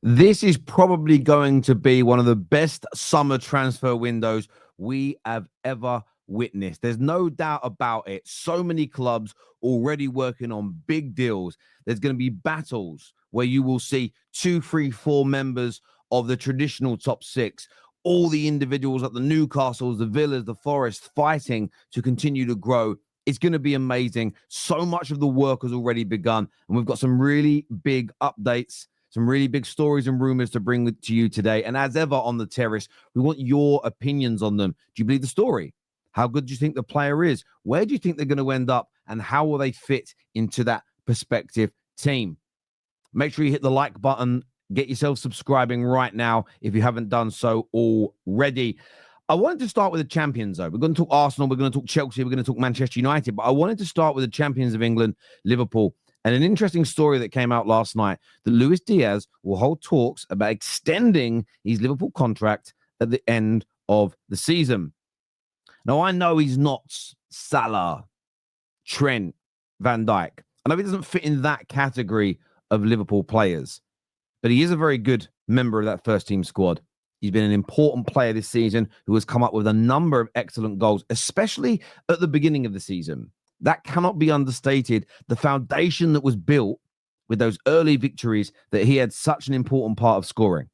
This is probably going to be one of the best summer transfer windows we have ever witnessed. There's no doubt about it. So many clubs already working on big deals. There's going to be battles where you will see 2, 3, 4 members of the traditional top six, all the individuals like the Newcastles, the Villas, the Forests fighting to continue to grow. It's going to be amazing. So much of the work has already begun, and we've got some really big updates, some really big stories and rumors to bring to you today. And as ever on the terrace, we want your opinions on them. Do you believe the story? How good do you think the player is? Where do you think they're going to end up? And how will they fit into that prospective team? Make sure you hit the like button. Get yourself subscribing right now if you haven't done so already. I wanted to start with the champions, though. We're going to talk Arsenal. We're going to talk Chelsea. We're going to talk Manchester United. But I wanted to start with the champions of England, Liverpool. And an interesting story that came out last night that Luis Diaz will hold talks about extending his Liverpool contract at the end of the season. Now, I know he's not Salah, Trent, Van Dijk. I know he doesn't fit in that category of Liverpool players, but he is a very good member of that first team squad. He's been an important player this season who has come up with a number of excellent goals, especially at the beginning of the season. That cannot be understated. The foundation that was built with those early victories, that he had such an important part of scoring.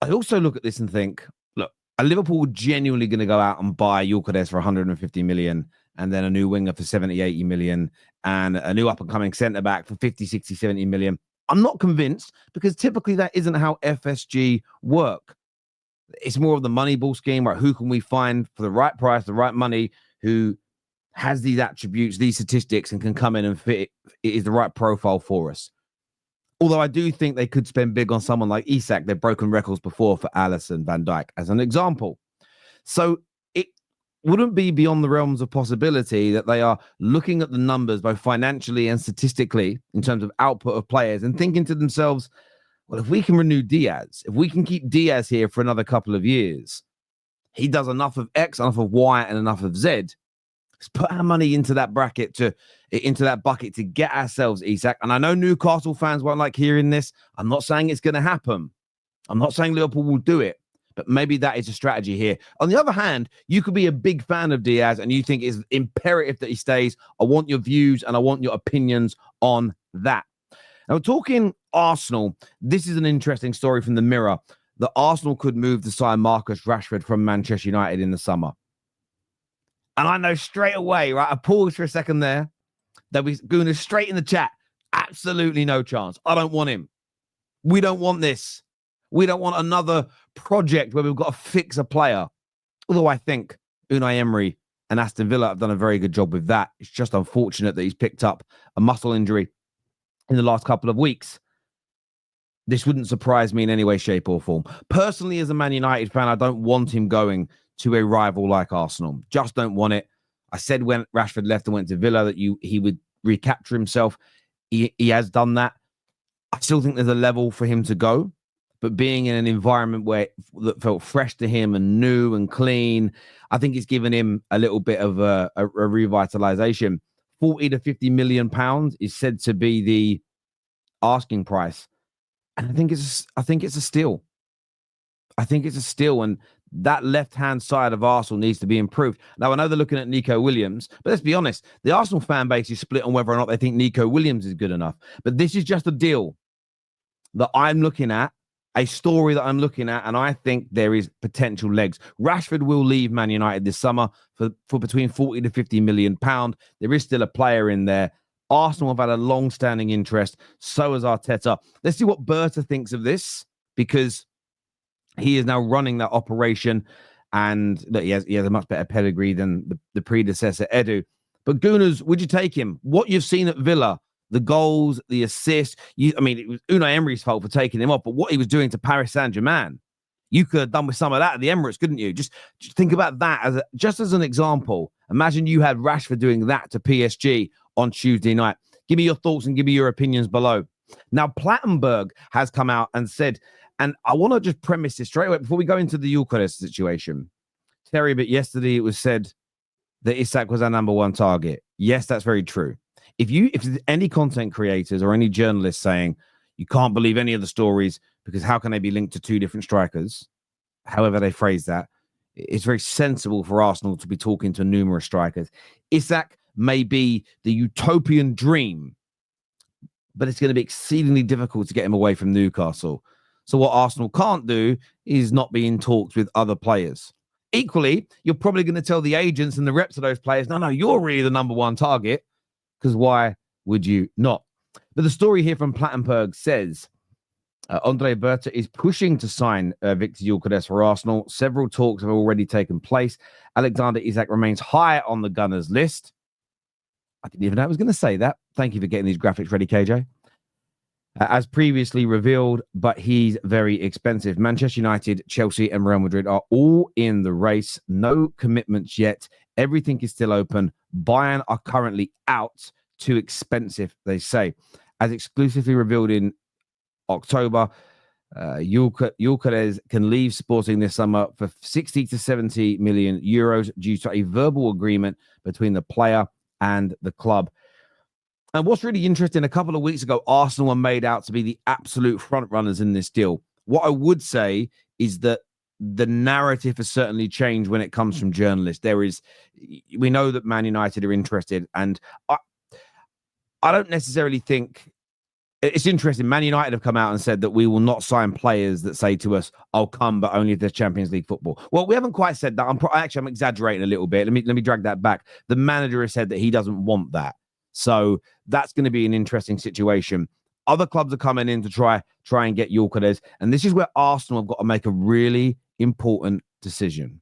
I also look at this and think, look, are Liverpool genuinely going to go out and buy Gyokeres for 150 million and then a new winger for 70, 80 million and a new up-and-coming centre-back for 50, 60, 70 million? I'm not convinced, because typically that isn't how FSG work. It's more of the money ball scheme, right? Who can we find for the right price, the right money, who has these attributes, these statistics, and can come in and fit it is the right profile for us. Although I do think they could spend big on someone like Isak. They've broken records before for Alisson, Van Dijk, as an example. So it wouldn't be beyond the realms of possibility that they are looking at the numbers, both financially and statistically, in terms of output of players, and thinking to themselves, well, if we can renew Diaz, if we can keep Diaz here for another couple of years, he does enough of X, enough of Y, and enough of Z. Let's put our money into that bucket to get ourselves Isak. And I know Newcastle fans won't like hearing this. I'm not saying it's going to happen. I'm not saying Liverpool will do it, but maybe that is a strategy here. On the other hand, you could be a big fan of Diaz and you think it's imperative that he stays. I want your views and I want your opinions on that. Now, talking Arsenal, this is an interesting story from the Mirror that Arsenal could move to sign Marcus Rashford from Manchester United in the summer. And I know straight away, right? I paused for a second there. That was Gunnar straight in the chat. Absolutely no chance. I don't want him. We don't want this. We don't want another project where we've got to fix a player. Although I think Unai Emery and Aston Villa have done a very good job with that. It's just unfortunate that he's picked up a muscle injury in the last couple of weeks. This wouldn't surprise me in any way, shape, or form. Personally, as a Man United fan, I don't want him going to a rival like Arsenal. Just don't want it. I said when Rashford left and went to Villa that he would recapture himself. He has done that. I still think there's a level for him to go, but being in an environment that felt fresh to him and new and clean, I think it's given him a little bit of a revitalization. 40 to 50 million pounds is said to be the asking price. And I think it's a steal. I think it's a steal, and that left-hand side of Arsenal needs to be improved. Now, I know they're looking at Nico Williams, but let's be honest, the Arsenal fan base is split on whether or not they think Nico Williams is good enough. But this is just a deal that I'm looking at, a story that I'm looking at, and I think there is potential legs. Rashford will leave Man United this summer for between 40 to 50 million pounds. There is still a player in there. Arsenal have had a long-standing interest. So has Arteta. Let's see what Berta thinks of this, because he is now running that operation, and look, he has a much better pedigree than the predecessor, Edu. But Gunners, would you take him? What you've seen at Villa, the goals, the assists. It was Unai Emery's fault for taking him off, but what he was doing to Paris Saint-Germain, you could have done with some of that at the Emirates, couldn't you? Just think about that as an example. Imagine you had Rashford doing that to PSG on Tuesday night. Give me your thoughts and give me your opinions below. Now, Plattenberg has come out and said, and I want to just premise this straight away before we go into the Gyokeres situation. Terry, but yesterday it was said that Isak was our number one target. Yes, that's very true. If there's any content creators or any journalists saying You can't believe any of the stories because how can they be linked to two different strikers? However they phrase that, it's very sensible for Arsenal to be talking to numerous strikers. Isak may be the utopian dream, but it's going to be exceedingly difficult to get him away from Newcastle. So what Arsenal can't do is not be in talks with other players. Equally, you're probably going to tell the agents and the reps of those players, no, you're really the number one target, because why would you not? But the story here from Plattenberg says, Andre Berta is pushing to sign Victor Gyokeres for Arsenal. Several talks have already taken place. Alexander Isak remains high on the Gunners list. I didn't even know I was going to say that. Thank you for getting these graphics ready, KJ. As previously revealed, but he's very expensive. Manchester United, Chelsea, and Real Madrid are all in the race. No commitments yet. Everything is still open. Bayern are currently out. Too expensive, they say. As exclusively revealed in October, Gyokeres can leave Sporting this summer for 60 to 70 million euros due to a verbal agreement between the player and the club. And what's really interesting, a couple of weeks ago, Arsenal were made out to be the absolute front runners in this deal. What I would say is that the narrative has certainly changed when it comes from journalists. We know that Man United are interested, and I don't necessarily think it's interesting. Man United have come out and said that we will not sign players that say to us, "I'll come, but only if there's Champions League football." Well, we haven't quite said that. I'm exaggerating a little bit. Let me drag that back. The manager has said that he doesn't want that. So that's going to be an interesting situation. Other clubs are coming in to try and get Gyokeres, and this is where Arsenal have got to make a really important decision.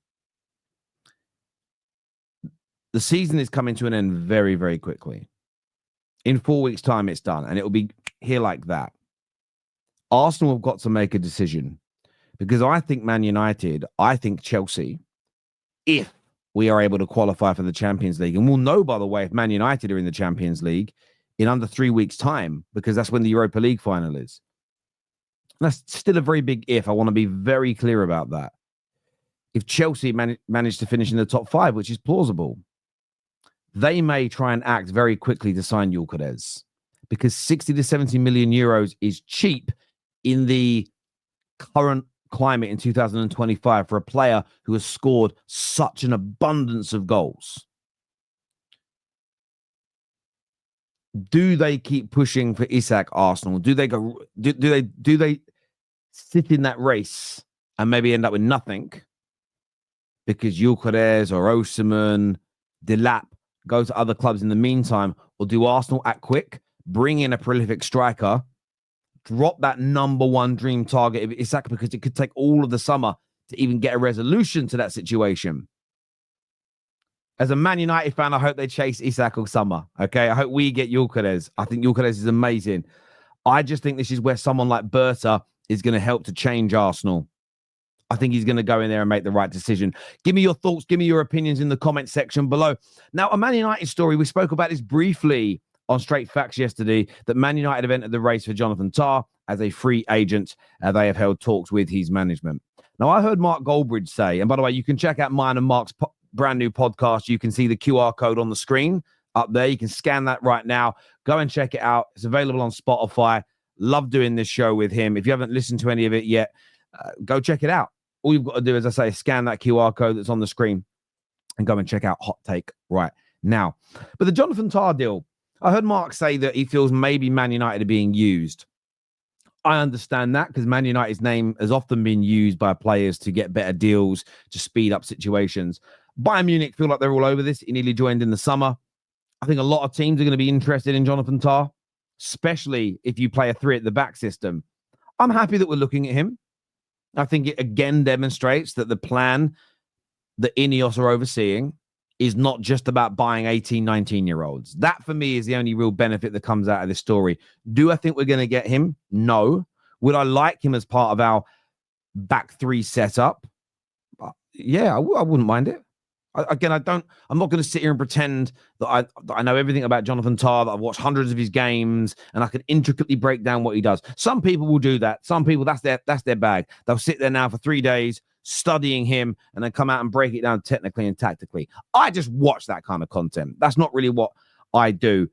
The season is coming to an end very, very quickly. In 4 weeks' time, it's done, and it will be here like that. Arsenal have got to make a decision because I think Man United, I think Chelsea, if we are able to qualify for the Champions League, and we'll know, by the way, if Man United are in the Champions League in under 3 weeks' time, because that's when the Europa League final is. And that's still a very big if. I want to be very clear about that. If Chelsea manage to finish in the top 5, which is plausible, they may try and act very quickly to sign Gyokeres because 60 to 70 million euros is cheap in the current climate in 2025 for a player who has scored such an abundance of goals. Do they keep pushing for Isak, Arsenal? Do they go? Do they sit in that race and maybe end up with nothing because Gyokeres or Osimhen, Delap go to other clubs in the meantime, or do Arsenal act quick, bring in a prolific striker, drop that number one dream target of Isak because it could take all of the summer to even get a resolution to that situation? As a Man United fan, I hope they chase Isak all summer. Okay, I hope we get Gyokeres. I think Gyokeres is amazing. I just think this is where someone like Berta is going to help to change Arsenal. I think he's going to go in there and make the right decision. Give me your thoughts. Give me your opinions in the comment section below. Now, a Man United story. We spoke about this briefly on Straight Facts yesterday, that Man United have entered the race for Jonathan Tah as a free agent. They have held talks with his management. Now, I heard Mark Goldbridge say, and by the way, you can check out mine and Mark's brand new podcast. You can see the QR code on the screen up there. You can scan that right now. Go and check it out. It's available on Spotify. Love doing this show with him. If you haven't listened to any of it yet, go check it out. All you've got to do, as I say, scan that QR code that's on the screen and go and check out Hot Take right now. But the Jonathan Tah deal, I heard Mark say that he feels maybe Man United are being used. I understand that because Man United's name has often been used by players to get better deals, to speed up situations. Bayern Munich feel like they're all over this. He nearly joined in the summer. I think a lot of teams are going to be interested in Jonathan Tah, especially if you play a 3 at the back system. I'm happy that we're looking at him. I think it again demonstrates that the plan that Ineos are overseeing is not just about buying 18, 19-year-olds. That, for me, is the only real benefit that comes out of this story. Do I think we're going to get him? No. Would I like him as part of our back 3 setup? Yeah, I wouldn't mind it. I'm not going to sit here and pretend that I know everything about Jonathan Tah, that I've watched hundreds of his games and I can intricately break down what he does. Some people will do that. Some people, that's their bag. They'll sit there now for 3 days studying him and then come out and break it down technically and tactically. I just watch that kind of content. That's not really what I do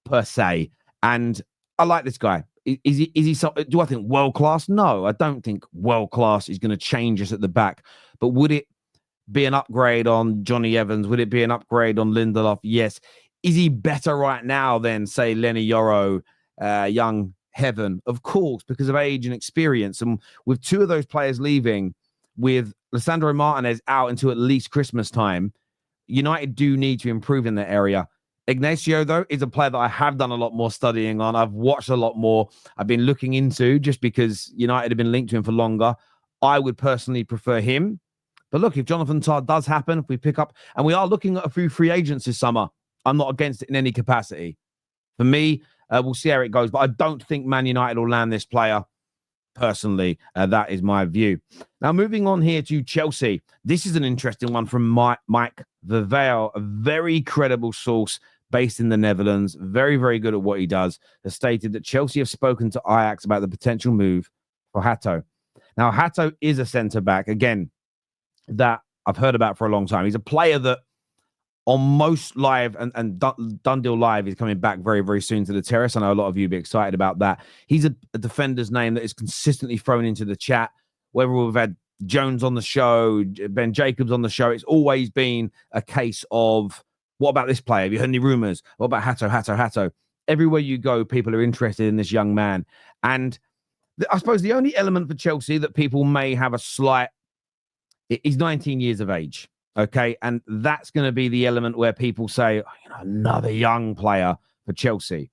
per se. And I like this guy. Do I think world class? No, I don't think world class is going to change us at the back. But would it be an upgrade on Johnny Evans? Would it be an upgrade on Lindelof? Yes. Is he better right now than, say, Lenny Yoro, young Heaven? Of course, because of age and experience. And with two of those players leaving, with Lisandro Martinez out until at least Christmas time, United do need to improve in that area. Ignacio, though, is a player that I have done a lot more studying on. I've watched a lot more. I've been looking into, just because United have been linked to him for longer. I would personally prefer him. But look, if Jonathan Tah does happen, if we pick up, and we are looking at a few free agents this summer, I'm not against it in any capacity. For me, we'll see how it goes. But I don't think Man United will land this player. Personally, that is my view. Now, moving on here to Chelsea. This is an interesting one from Mike Verveil, a very credible source based in the Netherlands, very, very good at what he does, has stated that Chelsea have spoken to Ajax about the potential move for Hato. Now, Hato is a centre-back, again, that I've heard about for a long time. He's a player that on most live and Done Deal Live is coming back very, very soon to the terrace. I know a lot of you will be excited about that. He's a defender's name that is consistently thrown into the chat. Whether we've had Jones on the show, Ben Jacobs on the show, it's always been a case of, what about this player? Have you heard any rumors? What about Hato? Everywhere you go, people are interested in this young man. And I suppose the only element for Chelsea that people may have a slight, he's 19 years of age. Okay, and that's going to be the element where people say, another young player for Chelsea.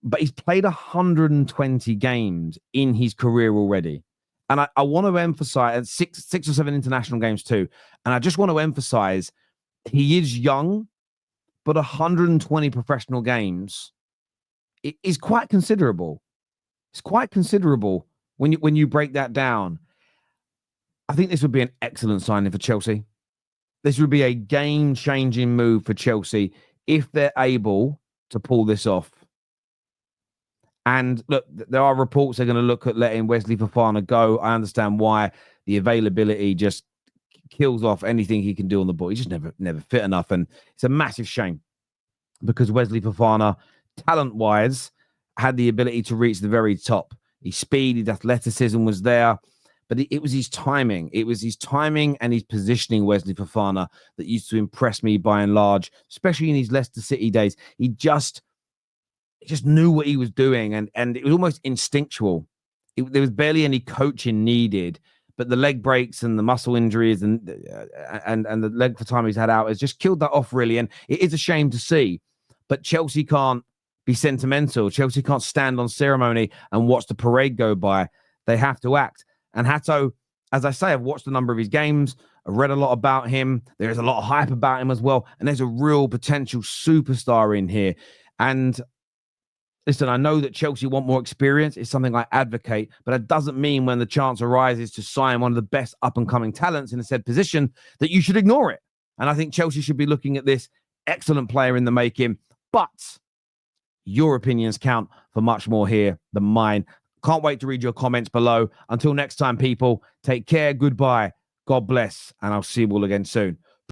But he's played 120 games in his career already. And I want to emphasize, six or seven international games too. And I just want to emphasize, he is young, but 120 professional games is quite considerable. It's quite considerable when you break that down. I think this would be an excellent signing for Chelsea. This would be a game-changing move for Chelsea if they're able to pull this off. And look, there are reports they're going to look at letting Wesley Fofana go. I understand why. The availability just kills off anything he can do on the ball. He's just never fit enough. And it's a massive shame because Wesley Fofana, talent-wise, had the ability to reach the very top. His speed, his athleticism was there. But it was his timing. It was his timing and his positioning, Wesley Fofana, that used to impress me by and large, especially in his Leicester City days. He just knew what he was doing, and it was almost instinctual. There was barely any coaching needed, but the leg breaks and the muscle injuries and the length of time he's had out has just killed that off, really. And it is a shame to see. But Chelsea can't be sentimental. Chelsea can't stand on ceremony and watch the parade go by. They have to act. And Hato, as I say, I've watched a number of his games. I've read a lot about him. There is a lot of hype about him as well. And there's a real potential superstar in here. And listen, I know that Chelsea want more experience. It's something I advocate. But it doesn't mean when the chance arises to sign one of the best up-and-coming talents in a said position that you should ignore it. And I think Chelsea should be looking at this excellent player in the making. But your opinions count for much more here than mine. Can't wait to read your comments below. Until next time, people, take care. Goodbye. God bless. And I'll see you all again soon.